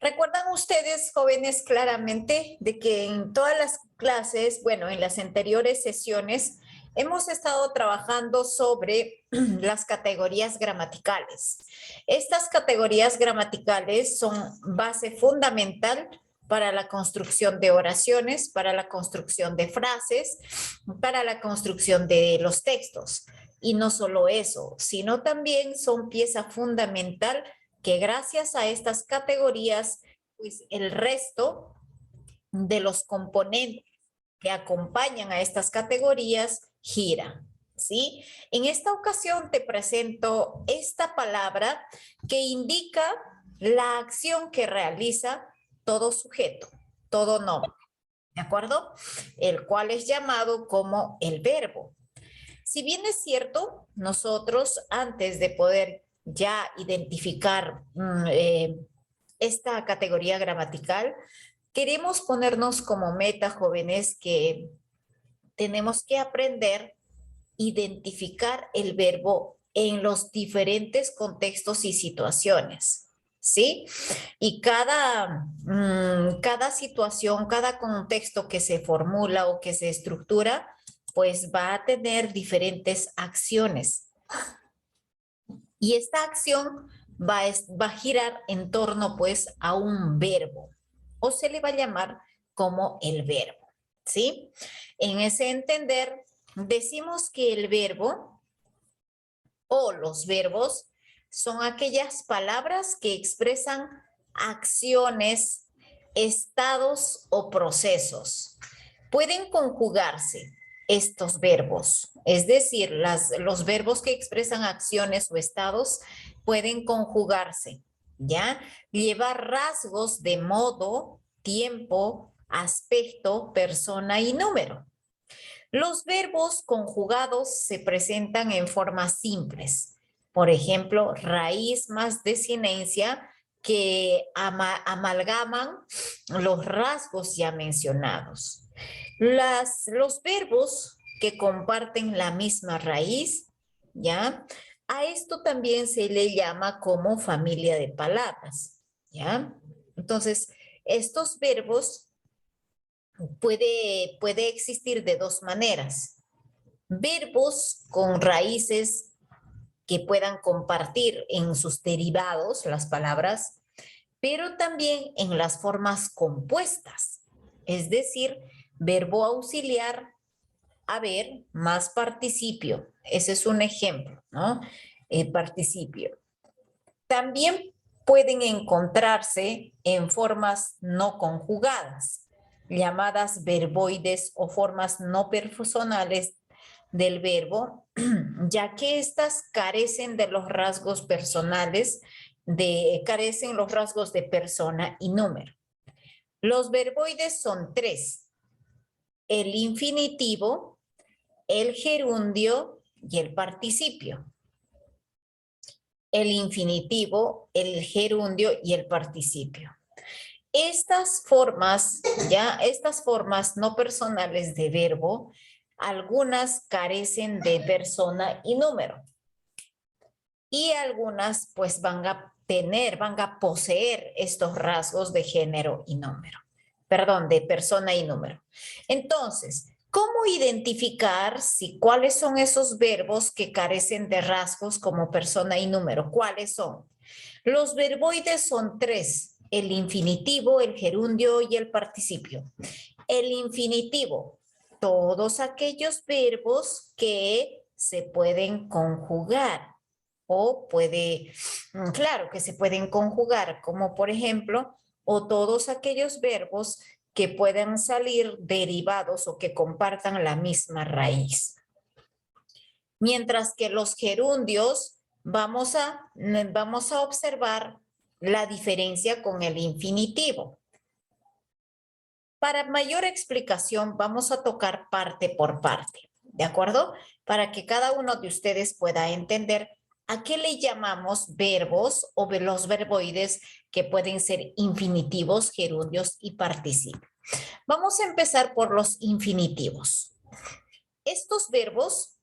¿Recuerdan ustedes, jóvenes, claramente de que en todas las clases, bueno, en las anteriores sesiones, hemos estado trabajando sobre las categorías gramaticales? Estas categorías gramaticales son base fundamental para la construcción de oraciones, para la construcción de frases, para la construcción de los textos. Y no solo eso, sino también son pieza fundamental que gracias a estas categorías, pues el resto de los componentes que acompañan a estas categorías gira, ¿sí? En esta ocasión te presento esta palabra que indica la acción que realiza todo sujeto, todo nombre, ¿de acuerdo? El cual es llamado como el verbo. Si bien es cierto, nosotros antes de poder ya identificar esta categoría gramatical, queremos ponernos como meta, jóvenes, que tenemos que aprender a identificar el verbo en los diferentes contextos y situaciones, ¿sí? Y cada situación, cada contexto que se formula o que se estructura, pues va a tener diferentes acciones. Y esta acción va a girar en torno pues a un verbo o se le va a llamar como el verbo, ¿sí? En ese entender, decimos que el verbo o los verbos son aquellas palabras que expresan acciones, estados o procesos. Pueden conjugarse estos verbos, es decir, los verbos que expresan acciones o estados pueden conjugarse, ¿ya? Llevar rasgos de modo, tiempo, aspecto, persona y número. Los verbos conjugados se presentan en formas simples. Por ejemplo, raíz más desinencia que amalgaman los rasgos ya mencionados. Los verbos que comparten la misma raíz, ¿ya? A esto también se le llama como familia de palabras, ¿ya? Entonces, estos verbos puede existir de dos maneras. Verbos con raíces que puedan compartir en sus derivados las palabras, pero también en las formas compuestas, es decir, verbo auxiliar, haber más participio. Ese es un ejemplo, ¿no? Participio. También pueden encontrarse en formas no conjugadas, llamadas verboides o formas no personales del verbo, ya que éstas carecen de los rasgos personales, carecen los rasgos de persona y número. Los verboides son tres: el infinitivo, el gerundio y el participio. El infinitivo, el gerundio y el participio. Estas formas no personales de verbo, algunas carecen de persona y número. Y algunas pues van a poseer estos rasgos de género y número. Perdón, de persona y número. Entonces, ¿cómo identificar cuáles son esos verbos que carecen de rasgos como persona y número? ¿Cuáles son? Los verboides son tres: el infinitivo, el gerundio y el participio. El infinitivo, todos aquellos verbos que se pueden conjugar o claro, que se pueden conjugar, como por ejemplo, o todos aquellos verbos que puedan salir derivados o que compartan la misma raíz. Mientras que los gerundios vamos a observar la diferencia con el infinitivo. Para mayor explicación vamos a tocar parte por parte, ¿de acuerdo? Para que cada uno de ustedes pueda entender a qué le llamamos verbos o los verboides que pueden ser infinitivos, gerundios y participios. Vamos a empezar por los infinitivos. Estos verbos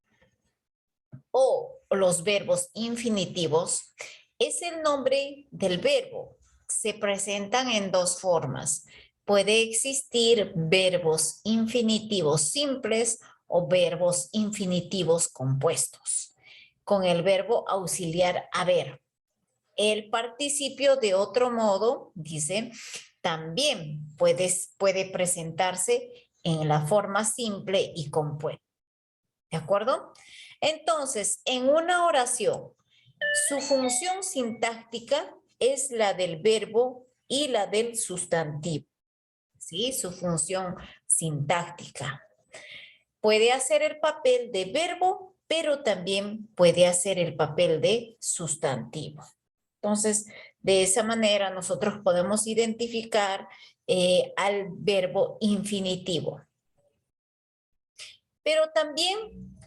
o los verbos infinitivos es el nombre del verbo se presentan en dos formas. Puede existir verbos infinitivos simples o verbos infinitivos compuestos. Con el verbo auxiliar haber. El participio de otro modo, dice, también puede presentarse en la forma simple y compuesta. ¿De acuerdo? Entonces, en una oración, su función sintáctica es la del verbo y la del sustantivo. ¿Sí? Su función sintáctica. Puede hacer el papel de verbo, pero también puede hacer el papel de sustantivo. Entonces, de esa manera nosotros podemos identificar al verbo infinitivo. Pero también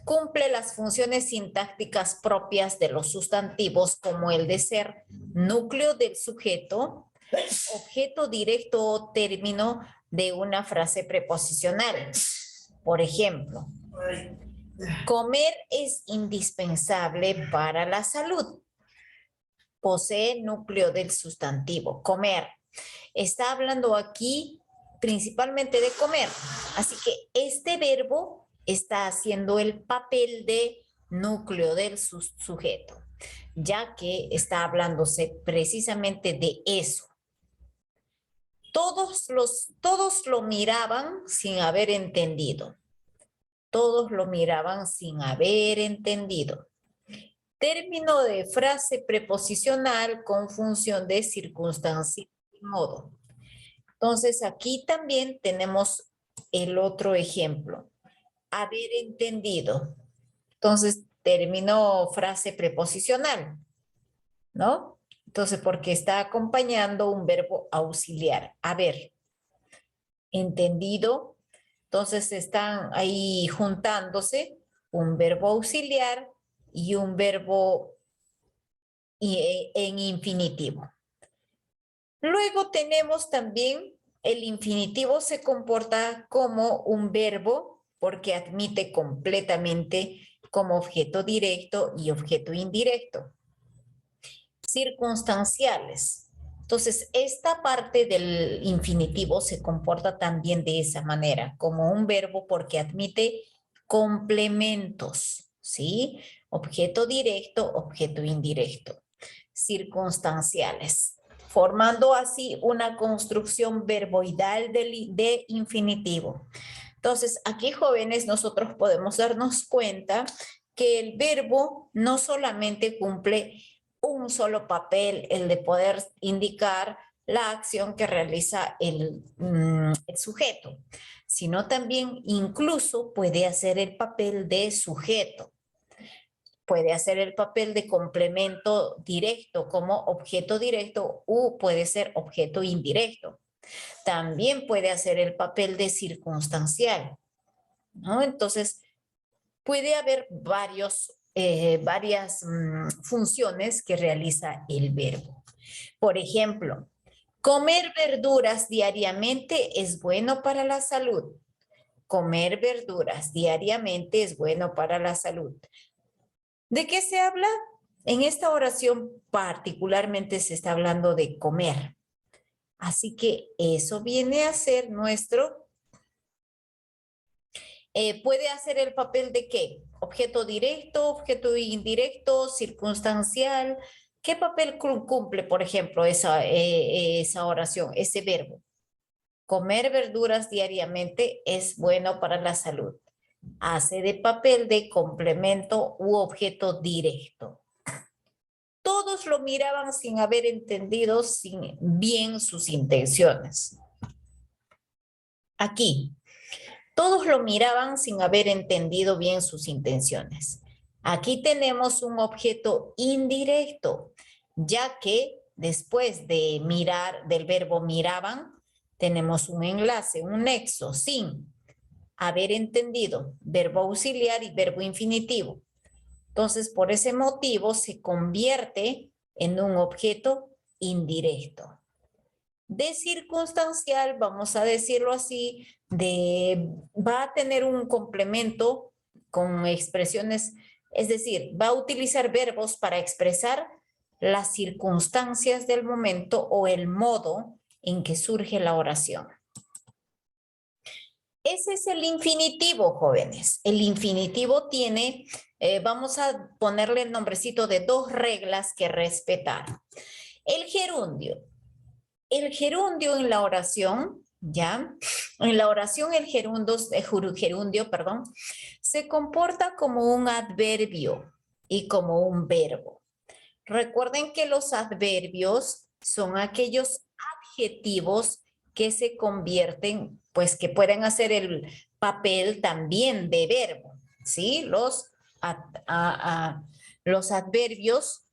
cumple las funciones sintácticas propias de los sustantivos, como el de ser núcleo del sujeto, objeto directo o término de una frase preposicional. Por ejemplo, comer es indispensable para la salud. Posee núcleo del sustantivo, comer. Está hablando aquí principalmente de comer. Así que este verbo está haciendo el papel de núcleo del sujeto, ya que está hablándose precisamente de eso. Todos lo miraban sin haber entendido. Todos lo miraban sin haber entendido. Término de frase preposicional con función de circunstancia y modo. Entonces, aquí también tenemos el otro ejemplo. Haber entendido. Entonces, término frase preposicional, ¿no? Entonces, porque está acompañando un verbo auxiliar. Haber entendido. Entonces, están ahí juntándose un verbo auxiliar y un verbo en infinitivo. Luego tenemos también el infinitivo se comporta como un verbo porque admite completamente como objeto directo y objeto indirecto. Circunstanciales. Entonces, esta parte del infinitivo se comporta también de esa manera, como un verbo porque admite complementos, ¿sí? Objeto directo, objeto indirecto. Circunstanciales, formando así una construcción verboidal de infinitivo. Entonces, aquí, jóvenes, nosotros podemos darnos cuenta que el verbo no solamente cumple un solo papel, el de poder indicar la acción que realiza el sujeto, sino también incluso puede hacer el papel de sujeto. Puede hacer el papel de complemento directo como objeto directo o puede ser objeto indirecto. También puede hacer el papel de circunstancial, ¿no? Entonces, puede haber varias funciones que realiza el verbo. Por ejemplo, comer verduras diariamente es bueno para la salud. Comer verduras diariamente es bueno para la salud. ¿De qué se habla? En esta oración particularmente se está hablando de comer. Así que eso viene a ser nuestro, puede hacer el papel de ¿qué? Objeto directo, objeto indirecto, circunstancial. ¿Qué papel cumple, por ejemplo, esa oración, ese verbo? Comer verduras diariamente es bueno para la salud. Hace de papel de complemento u objeto directo. Todos lo miraban sin haber entendido bien sus intenciones. Aquí, todos lo miraban sin haber entendido bien sus intenciones. Aquí tenemos un objeto indirecto, ya que después de mirar, del verbo miraban, tenemos un enlace, un nexo, sin haber entendido, verbo auxiliar y verbo infinitivo. Entonces, por ese motivo, se convierte en un objeto indirecto. De circunstancial, vamos a decirlo así, va a tener un complemento con expresiones, es decir, va a utilizar verbos para expresar las circunstancias del momento o el modo en que surge la oración. Ese es el infinitivo, jóvenes. El infinitivo tiene, vamos a ponerle el nombrecito de 2 reglas que respetar. El gerundio. El gerundio en la oración, ¿ya? En la oración el gerundio, perdón, se comporta como un adverbio y como un verbo. Recuerden que los adverbios son aquellos adjetivos que se convierten, pues que pueden hacer el papel también de verbo, ¿sí? Los adverbios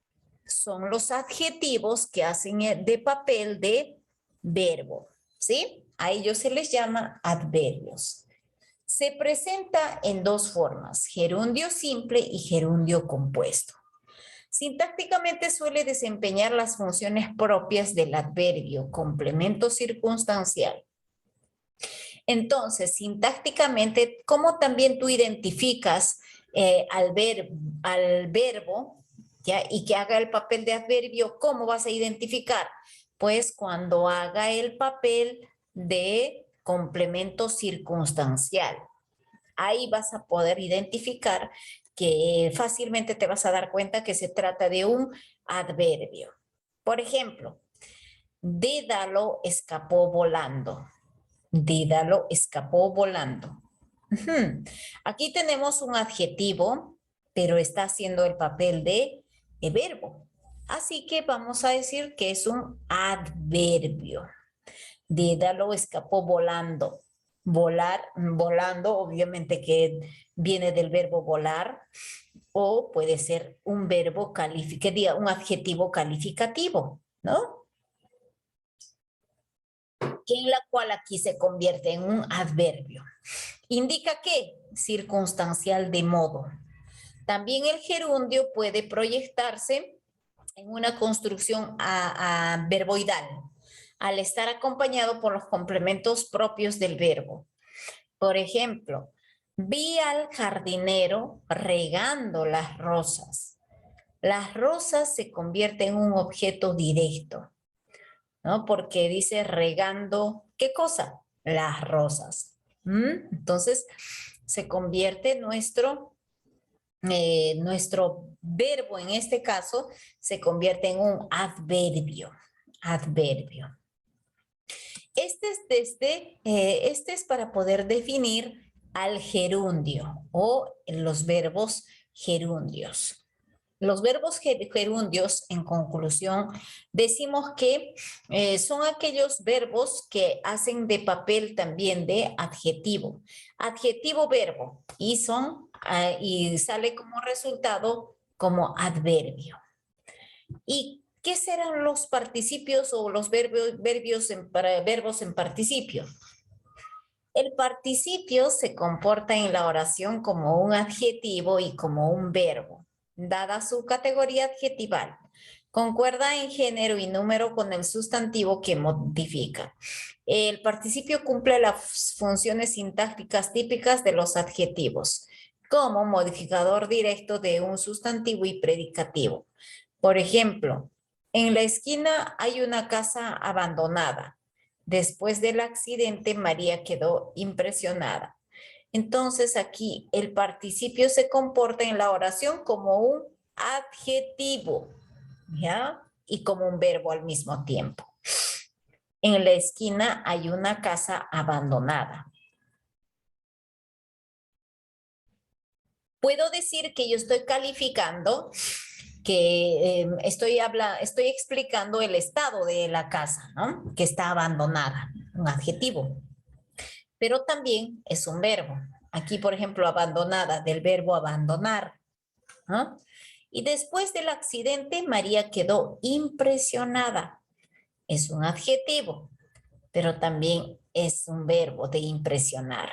son los adjetivos que hacen de papel de verbo, ¿sí? A ellos se les llama adverbios. Se presenta en 2 formas, gerundio simple y gerundio compuesto. Sintácticamente suele desempeñar las funciones propias del adverbio, complemento circunstancial. Entonces, sintácticamente, ¿cómo también tú identificas al verbo, ¿ya? Y que haga el papel de adverbio? ¿Cómo vas a identificar? Pues cuando haga el papel de complemento circunstancial. Ahí vas a poder identificar que fácilmente te vas a dar cuenta que se trata de un adverbio. Por ejemplo, Dédalo escapó volando. Dédalo escapó volando. Aquí tenemos un adjetivo, pero está haciendo el papel de verbo. Así que vamos a decir que es un adverbio. Dédalo escapó volando. Volar, volando, obviamente que viene del verbo volar, o puede ser un verbo calificativo, un adjetivo calificativo, ¿no? Que en la cual aquí se convierte en un adverbio. Indica que circunstancial de modo. También el gerundio puede proyectarse en una construcción verboidal, al estar acompañado por los complementos propios del verbo. Por ejemplo, vi al jardinero regando las rosas. Las rosas se convierten en un objeto directo, ¿no? Porque dice regando, ¿qué cosa? Las rosas. Entonces, se convierte nuestro verbo, en este caso, se convierte en un adverbio. Adverbio. Este es para poder definir al gerundio o los verbos gerundios. Los verbos gerundios, en conclusión, decimos que son aquellos verbos que hacen de papel también de adjetivo. Adjetivo-verbo y y sale como resultado como adverbio. ¿Y qué serán los participios o los verbos en participio? El participio se comporta en la oración como un adjetivo y como un verbo, dada su categoría adjetival. Concuerda en género y número con el sustantivo que modifica. El participio cumple las funciones sintácticas típicas de los adjetivos, como modificador directo de un sustantivo y predicativo. Por ejemplo, en la esquina hay una casa abandonada. Después del accidente, María quedó impresionada. Entonces, aquí el participio se comporta en la oración como un adjetivo, ¿ya? Y como un verbo al mismo tiempo. En la esquina hay una casa abandonada. Puedo decir que yo estoy calificando, que estoy explicando el estado de la casa, ¿no? Que está abandonada, un adjetivo. Pero también es un verbo. Aquí, por ejemplo, abandonada, del verbo abandonar, ¿no? Y después del accidente, María quedó impresionada. Es un adjetivo, pero también es un verbo de impresionar.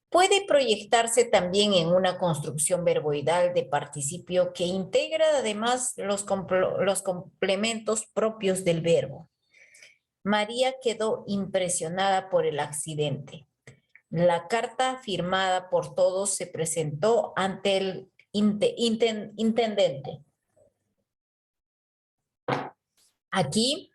Puede proyectarse también en una construcción verboidal de participio que integra además los complementos propios del verbo. María quedó impresionada por el accidente. La carta firmada por todos se presentó ante el intendente. Aquí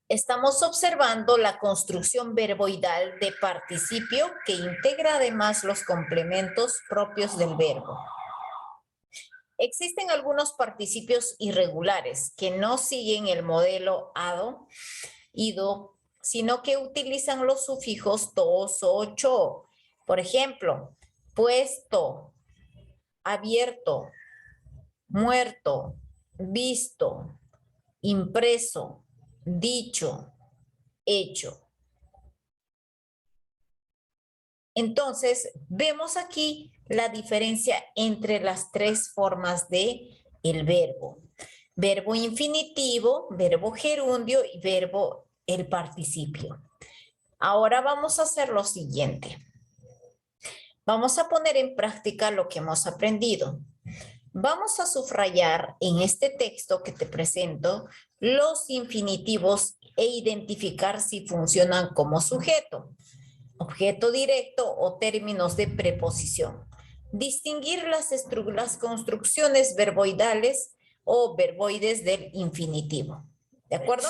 estamos observando la construcción verboidal de participio que integra además los complementos propios del verbo. Existen algunos participios irregulares que no siguen el modelo ado, ido, sino que utilizan los sufijos dos o cho. Por ejemplo, puesto, abierto, muerto, visto, impreso, dicho, hecho. Entonces, vemos aquí la diferencia entre las tres formas de el verbo. Verbo infinitivo, verbo gerundio y verbo el participio. Ahora vamos a hacer lo siguiente. Vamos a poner en práctica lo que hemos aprendido. Vamos a subrayar en este texto que te presento los infinitivos e identificar si funcionan como sujeto, objeto directo o términos de preposición. Distinguir las construcciones verboidales o verboides del infinitivo. ¿De acuerdo?